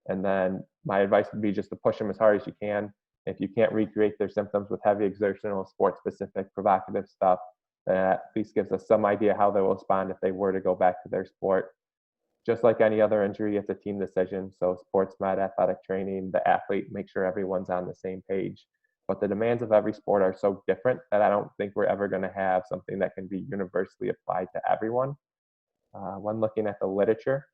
and then my advice would be just to push them as hard as you can. If you can't recreate their symptoms with heavy exertional, sport-specific, provocative stuff, that at least gives us some idea how they will respond if they were to go back to their sport. Just like any other injury, it's a team decision. So sports med, athletic training, the athlete, make sure everyone's on the same page. But the demands of every sport are so different that I don't think we're ever going to have something that can be universally applied to everyone. When looking at the literature,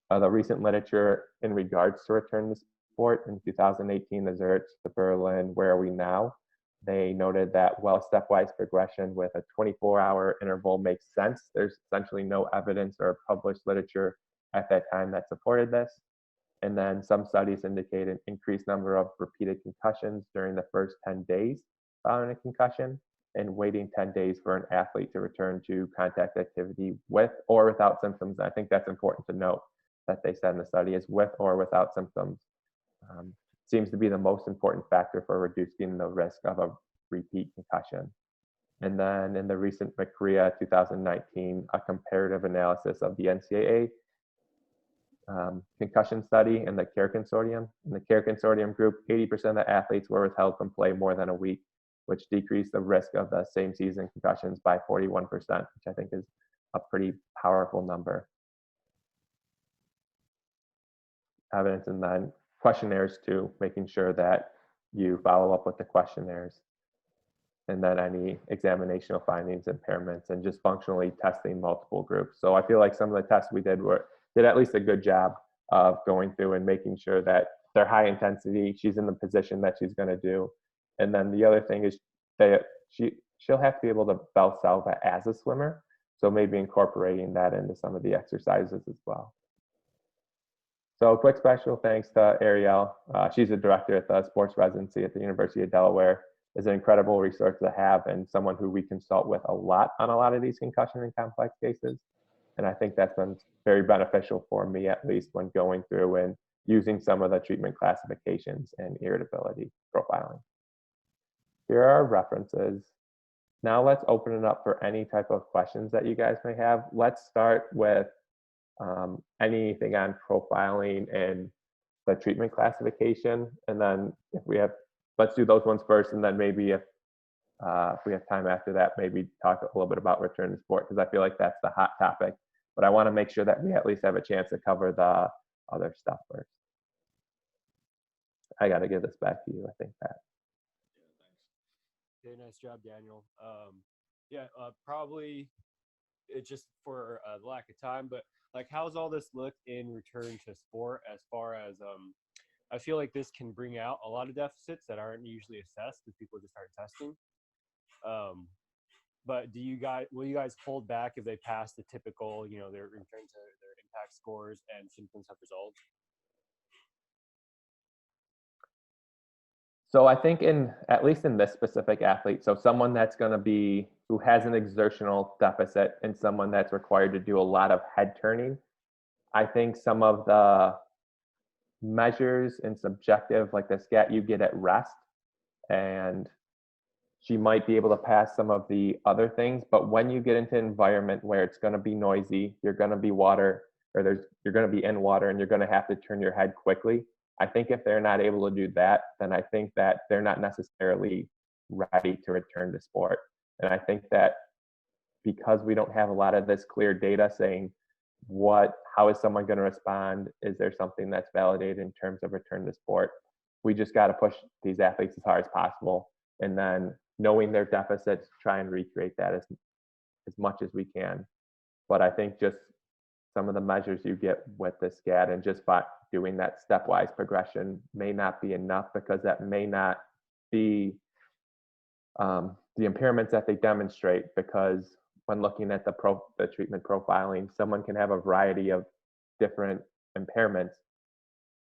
the recent literature in regards to return to sport in 2018, the Zurich, the Berlin, Where Are We Now? They noted that while stepwise progression with a 24-hour interval makes sense, there's essentially no evidence or published literature at that time that supported this. And then some studies indicate an increased number of repeated concussions during the first 10 days following a concussion, and waiting 10 days for an athlete to return to contact activity with or without symptoms. I think that's important to note that they said in the study is with or without symptoms. Seems to be the most important factor for reducing the risk of a repeat concussion. And then in the recent McCrea 2019, a comparative analysis of the NCAA concussion study and the CARE Consortium. In the CARE Consortium group, 80% of the athletes were withheld from play more than a week, which decreased the risk of the same season concussions by 41%, which I think is a pretty powerful number. Evidence, and then questionnaires too, making sure that you follow up with the questionnaires, and then any examinational findings, impairments, and just functionally testing multiple groups. So I feel like some of the tests we did did at least a good job of going through and making sure that they're high intensity, she's in the position that she's going to do. And then the other thing is she'll have to be able to Valsalva as a swimmer, so maybe incorporating that into some of the exercises as well. So a quick special thanks to Ariel. She's a director at the sports residency at the University of Delaware. Is an incredible resource to have, and someone who we consult with a lot on a lot of these concussion and complex cases. And I think that's been very beneficial for me, at least when going through and using some of the treatment classifications and irritability profiling. Here are our references. Now let's open it up for any type of questions that you guys may have. Let's start with anything on profiling and the treatment classification. And then if we have, let's do those ones first. And then maybe if we have time after that, maybe talk a little bit about return to sport, because I feel like that's the hot topic. But I want to make sure that we at least have a chance to cover the other stuff first. I got to give this back to you, I think, Pat. Okay, nice job, Daniel. Probably it's just for the lack of time, but like, how's all this look in return to sport as far as I feel like this can bring out a lot of deficits that aren't usually assessed because people just aren't testing. But will you guys hold back if they pass the typical, their return to their impact scores and symptoms have resolved? So I think at least in this specific athlete, so someone that's going to be, who has an exertional deficit and someone that's required to do a lot of head turning, I think some of the measures and subjective, like the scat you get at rest, and she might be able to pass some of the other things. But when you get into an environment where it's going to be noisy, you're going to be you're going to be in water, and you're going to have to turn your head quickly. I think if they're not able to do that, then I think that they're not necessarily ready to return to sport. And I think that because we don't have a lot of this clear data saying how is someone going to respond? Is there something that's validated in terms of return to sport? We just got to push these athletes as hard as possible. And then knowing their deficits, try and recreate that as much as we can. But I think just some of the measures you get with the SCAD and just by doing that stepwise progression may not be enough, because that may not be the impairments that they demonstrate. Because when looking at the treatment profiling, someone can have a variety of different impairments.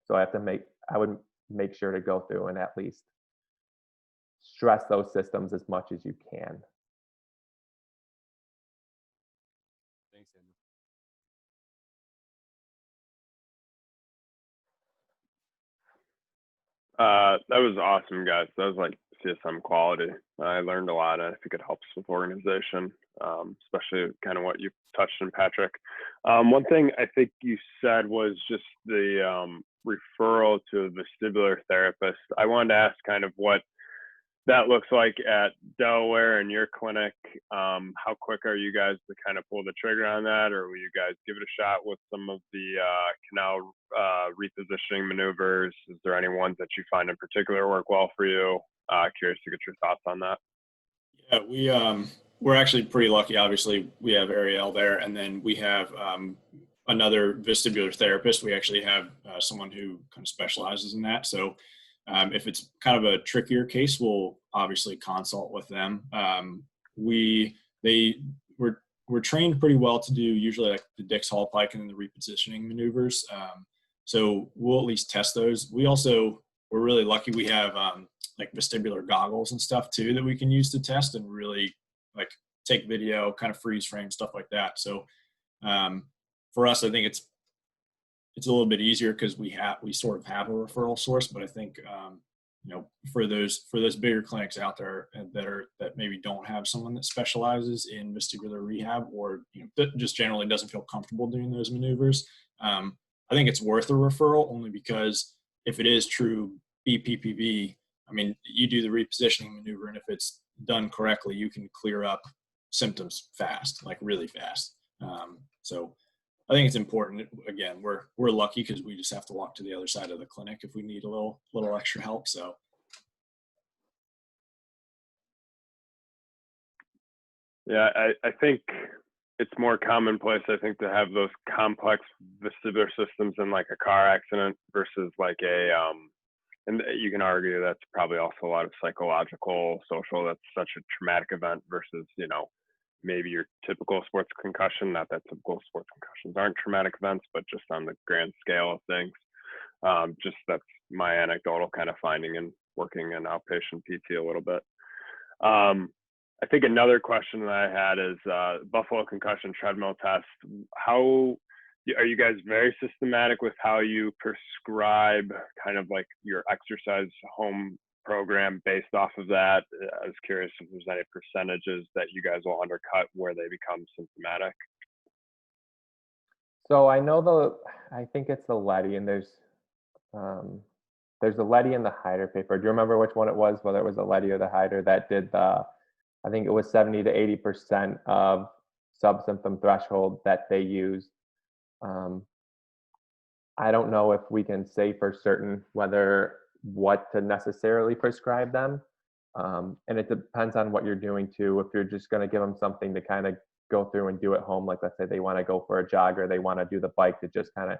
So I would make sure to go through and at least stress those systems as much as you can. Thanks, Andrew. That was awesome, guys. That was like CSM quality. I learned a lot. I think it helps with organization. especially kind of what you touched on, Patrick. One thing I think you said was just the referral to a vestibular therapist. I wanted to ask kind of what that looks like at Delaware and your clinic. How quick are you guys to kind of pull the trigger on that, or will you guys give it a shot with some of the canal repositioning maneuvers? Is there any ones that you find in particular work well for you? Curious to get your thoughts on that. Yeah, we're actually pretty lucky. Obviously, we have Ariel there, and then we have another vestibular therapist. We actually have someone who kind of specializes in that. So if it's kind of a trickier case, we'll obviously consult with them. We're trained pretty well to do usually like the Dix Hall Pike and the repositioning maneuvers. So we'll at least test those. We're really lucky. We have like vestibular goggles and stuff too that we can use to test and really like take video, kind of freeze frame, stuff like that. So for us, I think it's a little bit easier because we sort of have a referral source. But I think for those bigger clinics out there that maybe don't have someone that specializes in vestibular rehab, or that just generally doesn't feel comfortable doing those maneuvers, I think it's worth a referral, only because if it is true BPPV, I mean, you do the repositioning maneuver, and if it's done correctly, you can clear up symptoms fast, like really fast. So I think it's important. Again, we're lucky because we just have to walk to the other side of the clinic if we need a little extra help. So. Yeah, I think it's more commonplace, I think, to have those complex vestibular systems in like a car accident versus like and you can argue that's probably also a lot of psychological, social, that's such a traumatic event versus, maybe your typical sports concussion. Not that typical sports concussions aren't traumatic events, but just on the grand scale of things. Just that's my anecdotal kind of finding and working in outpatient PT a little bit. I think another question that I had is Buffalo concussion treadmill test. How are you guys very systematic with how you prescribe kind of like your exercise home program based off of that? I was curious if there's any percentages that you guys will undercut where they become symptomatic. So I know I think it's the Letty, and there's the Letty and the Hyder paper. Do you remember which one it was, whether it was the Letty or the Hyder that did I think it was 70 to 80% of subsymptom threshold that they used. I don't know if we can say for certain what to necessarily prescribe them. And it depends on what you're doing too. If you're just going to give them something to kind of go through and do at home, like let's say they want to go for a jog or they want to do the bike to just kind of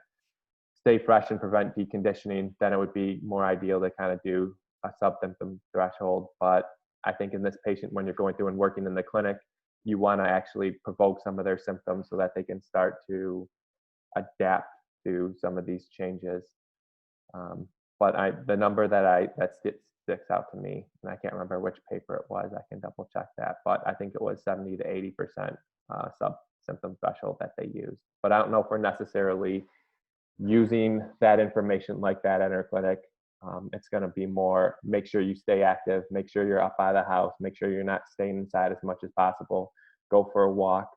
stay fresh and prevent deconditioning, then it would be more ideal to kind of do a subsymptom threshold. But I think in this patient, when you're going through and working in the clinic, you want to actually provoke some of their symptoms so that they can start to adapt to some of these changes. But the number that sticks out to me, and I can't remember which paper it was, I can double check that, but I think it was 70 to 80% sub-symptom threshold that they used. But I don't know if we're necessarily using that information like that at our clinic. It's going to be more, make sure you stay active, make sure you're up by the house, make sure you're not staying inside as much as possible, go for a walk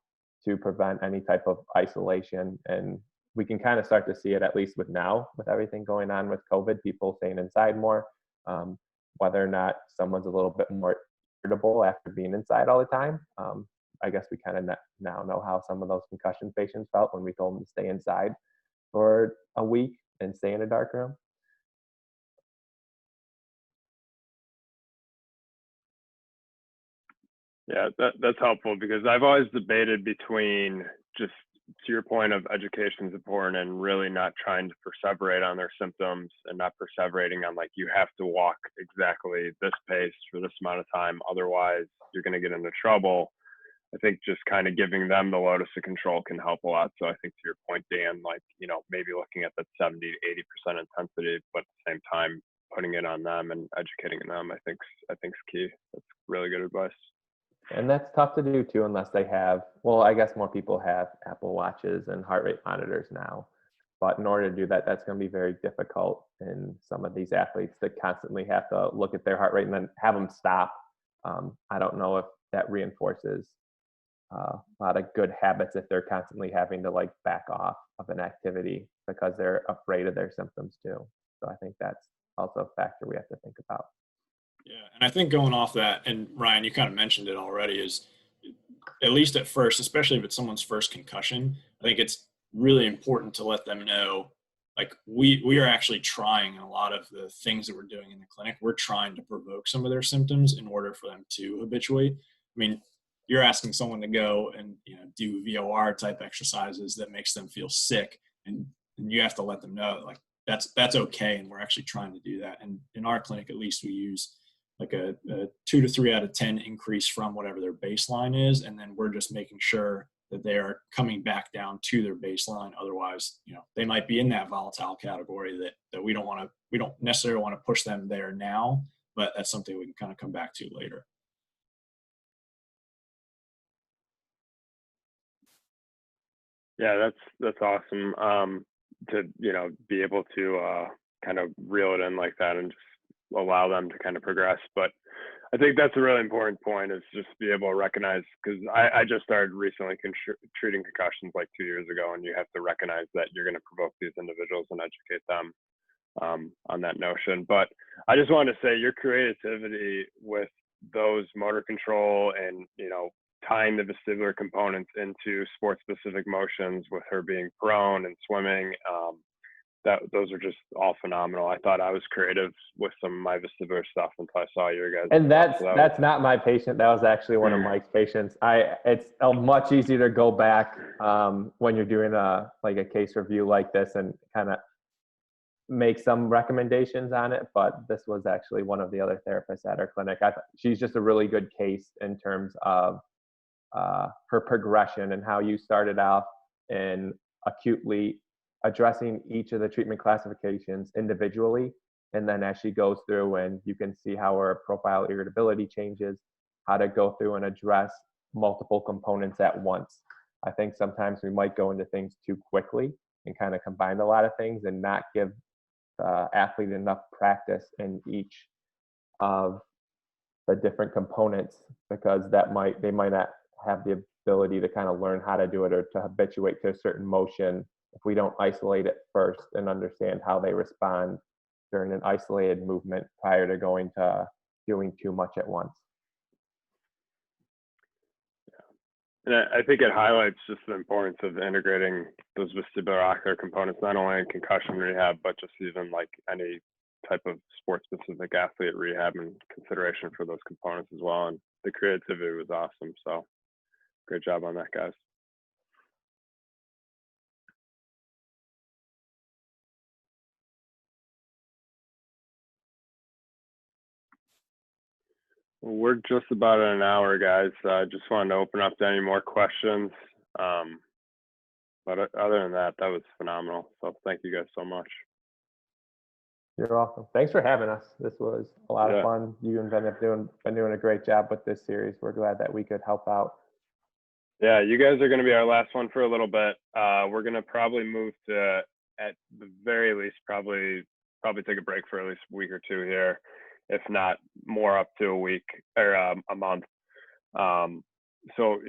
to prevent any type of isolation. And we can kind of start to see it, at least with everything going on with COVID, people staying inside more, whether or not someone's a little bit more irritable after being inside all the time. I guess we kind of now know how some of those concussion patients felt when we told them to stay inside for a week and stay in a dark room. Yeah, that's helpful, because I've always debated between, just to your point of education is important and really not trying to perseverate on their symptoms and not perseverating on like, you have to walk exactly this pace for this amount of time, otherwise you're going to get into trouble. I think just kind of giving them the locus of control can help a lot. So I think to your point, Dan, like, maybe looking at that 70 to 80% intensity, but at the same time putting it on them and educating them, I think's key. That's really good advice. And that's tough to do too, unless they have, well, I guess more people have Apple Watches and heart rate monitors now. But in order to do that, that's going to be very difficult in some of these athletes that constantly have to look at their heart rate and then have them stop. I don't know if that reinforces a lot of good habits if they're constantly having to like back off of an activity because they're afraid of their symptoms too. So I think that's also a factor we have to think about. Yeah, and I think going off that, and Ryan, you kind of mentioned it already, is at least at first, especially if it's someone's first concussion, I think it's really important to let them know, like we are actually trying in a lot of the things that we're doing in the clinic, we're trying to provoke some of their symptoms in order for them to habituate. I mean, you're asking someone to go and do VOR type exercises that makes them feel sick, and you have to let them know like that's okay, and we're actually trying to do that. And in our clinic, at least, we use like a 2 to 3 out of 10 increase from whatever their baseline is, and then we're just making sure that they are coming back down to their baseline. Otherwise, they might be in that volatile category that we don't necessarily want to push them there now, but that's something we can kind of come back to later. Yeah, that's awesome. To be able to kind of reel it in like that and just allow them to kind of progress. But I think that's a really important point, is just be able to recognize, because I just started recently treating concussions like 2 years ago, and you have to recognize that you're going to provoke these individuals and educate them on that notion. But I just wanted to say your creativity with those motor control and tying the vestibular components into sport specific motions, with her being prone and swimming, those are just all phenomenal. I thought I was creative with some of my vestibular stuff until I saw your guys. And that's not my patient. That was actually one of Mike's patients. It's much easier to go back when you're doing a case review like this and kind of make some recommendations on it. But this was actually one of the other therapists at our clinic. She's just a really good case in terms of her progression and how you started off in acutely addressing each of the treatment classifications individually. And then as she goes through, and you can see how her profile irritability changes, how to go through and address multiple components at once. I think sometimes we might go into things too quickly and kind of combine a lot of things and not give the athlete enough practice in each of the different components, because they might not have the ability to kind of learn how to do it or to habituate to a certain motion if we don't isolate it first and understand how they respond during an isolated movement prior to going to doing too much at once. And I think it highlights just the importance of integrating those vestibular ocular components, not only in concussion rehab, but just even like any type of sport-specific athlete rehab, and consideration for those components as well. And the creativity was awesome. So great job on that, guys. Well, we're just about at an hour, guys. I just wanted to open up to any more questions. But other than that, that was phenomenal. So thank you guys so much. You're welcome. Thanks for having us. This was a lot of fun. You and Ben have been doing a great job with this series. We're glad that we could help out. Yeah, you guys are going to be our last one for a little bit. We're going to probably move to, at the very least, probably take a break for at least a week or two here, if not more, up to a week or a month. So,